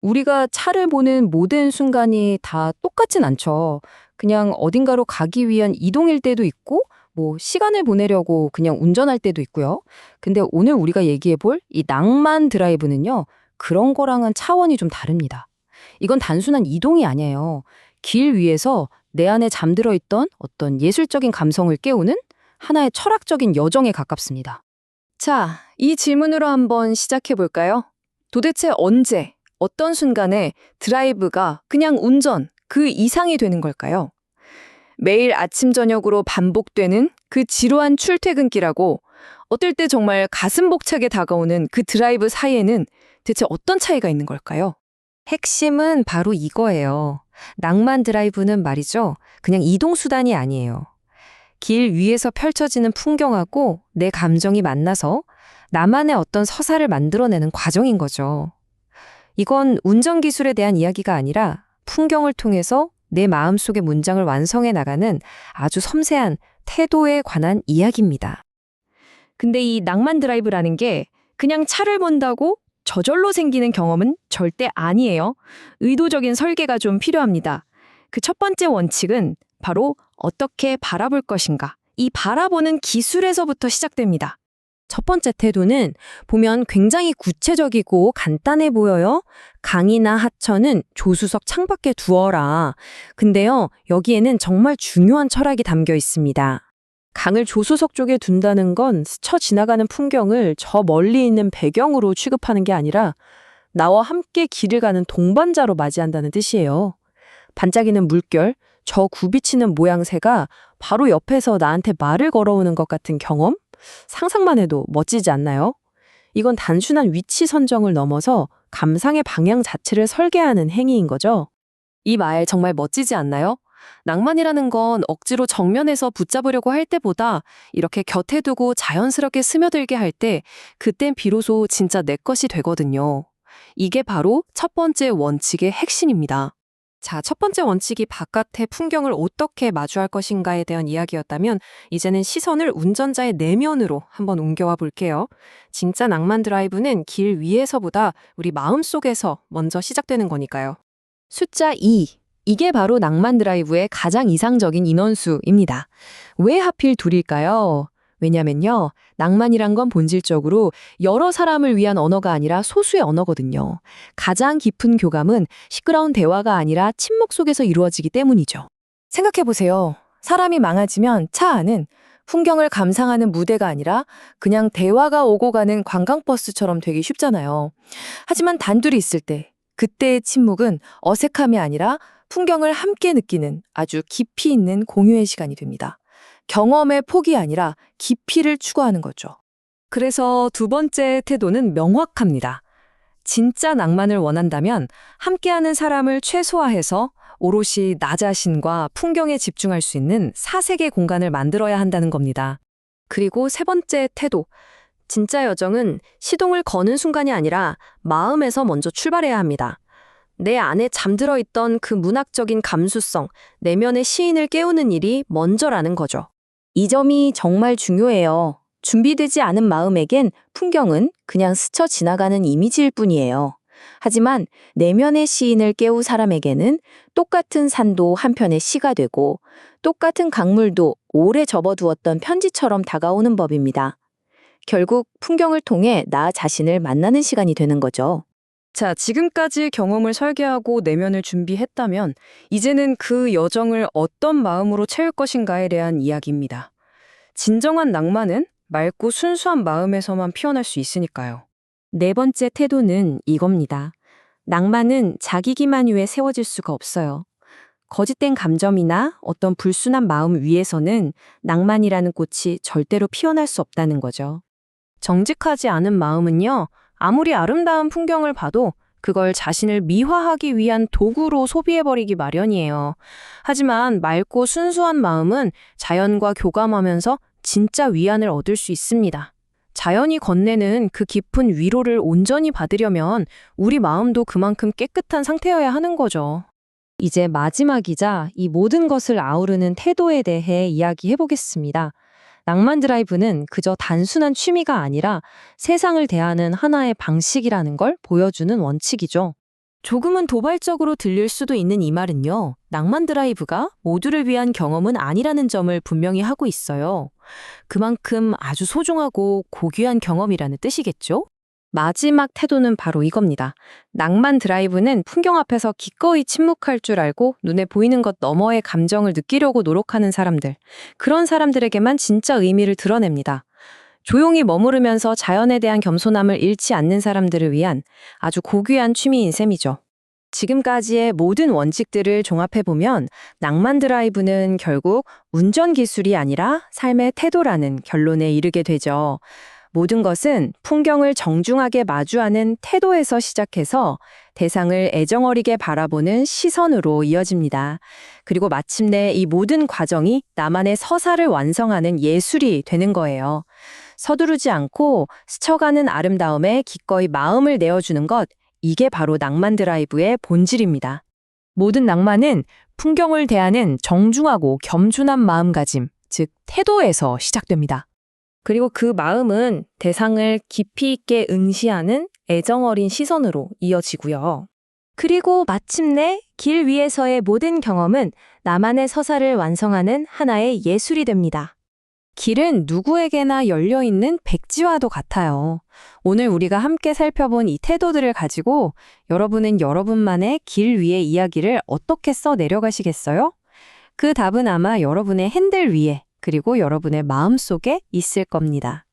우리가 차를 보는 모든 순간이 다 똑같진 않죠. 그냥 어딘가로 가기 위한 이동일 때도 있고, 시간을 보내려고 그냥 운전할 때도 있고요. 근데 오늘 우리가 얘기해 볼 이 낭만 드라이브는요, 그런 거랑은 차원이 좀 다릅니다. 이건 단순한 이동이 아니에요. 길 위에서 내 안에 잠들어 있던 어떤 예술적인 감성을 깨우는 하나의 철학적인 여정에 가깝습니다. 자, 이 질문으로 한번 시작해 볼까요? 도대체 언제, 어떤 순간에 드라이브가 그냥 운전, 그 이상이 되는 걸까요? 매일 아침 저녁으로 반복되는 그 지루한 출퇴근길하고 어떨 때 정말 가슴 벅차게 다가오는 그 드라이브 사이에는 대체 어떤 차이가 있는 걸까요? 핵심은 바로 이거예요. 낭만 드라이브는 말이죠. 그냥 이동수단이 아니에요. 길 위에서 펼쳐지는 풍경하고 내 감정이 만나서 나만의 어떤 서사를 만들어내는 과정인 거죠. 이건 운전기술에 대한 이야기가 아니라 풍경을 통해서 내 마음속의 문장을 완성해 나가는 아주 섬세한 태도에 관한 이야기입니다. 근데 이 낭만 드라이브라는 게 그냥 차를 본다고 저절로 생기는 경험은 절대 아니에요. 의도적인 설계가 좀 필요합니다. 그 첫 번째 원칙은 바로 어떻게 바라볼 것인가. 이 바라보는 기술에서부터 시작됩니다. 첫 번째 태도는 보면 굉장히 구체적이고 간단해 보여요. 강이나 하천은 조수석 창밖에 두어라. 근데요, 여기에는 정말 중요한 철학이 담겨 있습니다. 강을 조수석 쪽에 둔다는 건 스쳐 지나가는 풍경을 저 멀리 있는 배경으로 취급하는 게 아니라 나와 함께 길을 가는 동반자로 맞이한다는 뜻이에요. 반짝이는 물결, 저 굽이치는 모양새가 바로 옆에서 나한테 말을 걸어오는 것 같은 경험? 상상만 해도 멋지지 않나요? 이건 단순한 위치 선정을 넘어서 감상의 방향 자체를 설계하는 행위인 거죠. 이 말 정말 멋지지 않나요? 낭만이라는 건 억지로 정면에서 붙잡으려고 할 때보다 이렇게 곁에 두고 자연스럽게 스며들게 할 때 그땐 비로소 진짜 내 것이 되거든요. 이게 바로 첫 번째 원칙의 핵심입니다. 자, 첫 번째 원칙이 바깥의 풍경을 어떻게 마주할 것인가에 대한 이야기였다면 이제는 시선을 운전자의 내면으로 한번 옮겨와 볼게요. 진짜 낭만 드라이브는 길 위에서보다 우리 마음속에서 먼저 시작되는 거니까요. 숫자 2. 이게 바로 낭만 드라이브의 가장 이상적인 인원수입니다. 왜 하필 둘일까요? 왜냐면요, 낭만이란 건 본질적으로 여러 사람을 위한 언어가 아니라 소수의 언어거든요. 가장 깊은 교감은 시끄러운 대화가 아니라 침묵 속에서 이루어지기 때문이죠. 생각해보세요. 사람이 많아지면 차 안은 풍경을 감상하는 무대가 아니라 그냥 대화가 오고 가는 관광버스처럼 되기 쉽잖아요. 하지만 단둘이 있을 때, 그때의 침묵은 어색함이 아니라 풍경을 함께 느끼는 아주 깊이 있는 공유의 시간이 됩니다. 경험의 폭이 아니라 깊이를 추구하는 거죠. 그래서 두 번째 태도는 명확합니다. 진짜 낭만을 원한다면 함께하는 사람을 최소화해서 오롯이 나 자신과 풍경에 집중할 수 있는 사색의 공간을 만들어야 한다는 겁니다. 그리고 세 번째 태도. 진짜 여정은 시동을 거는 순간이 아니라 마음에서 먼저 출발해야 합니다. 내 안에 잠들어 있던 그 문학적인 감수성, 내면의 시인을 깨우는 일이 먼저라는 거죠. 이 점이 정말 중요해요. 준비되지 않은 마음에겐 풍경은 그냥 스쳐 지나가는 이미지일 뿐이에요. 하지만 내면의 시인을 깨우 사람에게는 똑같은 산도 한편의 시가 되고 똑같은 강물도 오래 접어두었던 편지처럼 다가오는 법입니다. 결국 풍경을 통해 나 자신을 만나는 시간이 되는 거죠. 자, 지금까지 경험을 설계하고 내면을 준비했다면 이제는 그 여정을 어떤 마음으로 채울 것인가에 대한 이야기입니다. 진정한 낭만은 맑고 순수한 마음에서만 피어날 수 있으니까요. 네 번째 태도는 이겁니다. 낭만은 자기 기만 위에 세워질 수가 없어요. 거짓된 감정이나 어떤 불순한 마음 위에서는 낭만이라는 꽃이 절대로 피어날 수 없다는 거죠. 정직하지 않은 마음은요, 아무리 아름다운 풍경을 봐도 그걸 자신을 미화하기 위한 도구로 소비해버리기 마련이에요. 하지만 맑고 순수한 마음은 자연과 교감하면서 진짜 위안을 얻을 수 있습니다. 자연이 건네는 그 깊은 위로를 온전히 받으려면 우리 마음도 그만큼 깨끗한 상태여야 하는 거죠. 이제 마지막이자 이 모든 것을 아우르는 태도에 대해 이야기해보겠습니다. 낭만 드라이브는 그저 단순한 취미가 아니라 세상을 대하는 하나의 방식이라는 걸 보여주는 원칙이죠. 조금은 도발적으로 들릴 수도 있는 이 말은요, 낭만 드라이브가 모두를 위한 경험은 아니라는 점을 분명히 하고 있어요. 그만큼 아주 소중하고 고귀한 경험이라는 뜻이겠죠? 마지막 태도는 바로 이겁니다. 낭만 드라이브는 풍경 앞에서 기꺼이 침묵할 줄 알고 눈에 보이는 것 너머의 감정을 느끼려고 노력하는 사람들. 그런 사람들에게만 진짜 의미를 드러냅니다. 조용히 머무르면서 자연에 대한 겸손함을 잃지 않는 사람들을 위한 아주 고귀한 취미인 셈이죠. 지금까지의 모든 원칙들을 종합해보면 낭만 드라이브는 결국 운전 기술이 아니라 삶의 태도라는 결론에 이르게 되죠. 모든 것은 풍경을 정중하게 마주하는 태도에서 시작해서 대상을 애정어리게 바라보는 시선으로 이어집니다. 그리고 마침내 이 모든 과정이 나만의 서사를 완성하는 예술이 되는 거예요. 서두르지 않고 스쳐가는 아름다움에 기꺼이 마음을 내어주는 것, 이게 바로 낭만 드라이브의 본질입니다. 모든 낭만은 풍경을 대하는 정중하고 겸손한 마음가짐, 즉 태도에서 시작됩니다. 그리고 그 마음은 대상을 깊이 있게 응시하는 애정어린 시선으로 이어지고요. 그리고 마침내 길 위에서의 모든 경험은 나만의 서사를 완성하는 하나의 예술이 됩니다. 길은 누구에게나 열려있는 백지와도 같아요. 오늘 우리가 함께 살펴본 이 태도들을 가지고 여러분은 여러분만의 길 위의 이야기를 어떻게 써 내려가시겠어요? 그 답은 아마 여러분의 핸들 위에 그리고 여러분의 마음속에 있을 겁니다.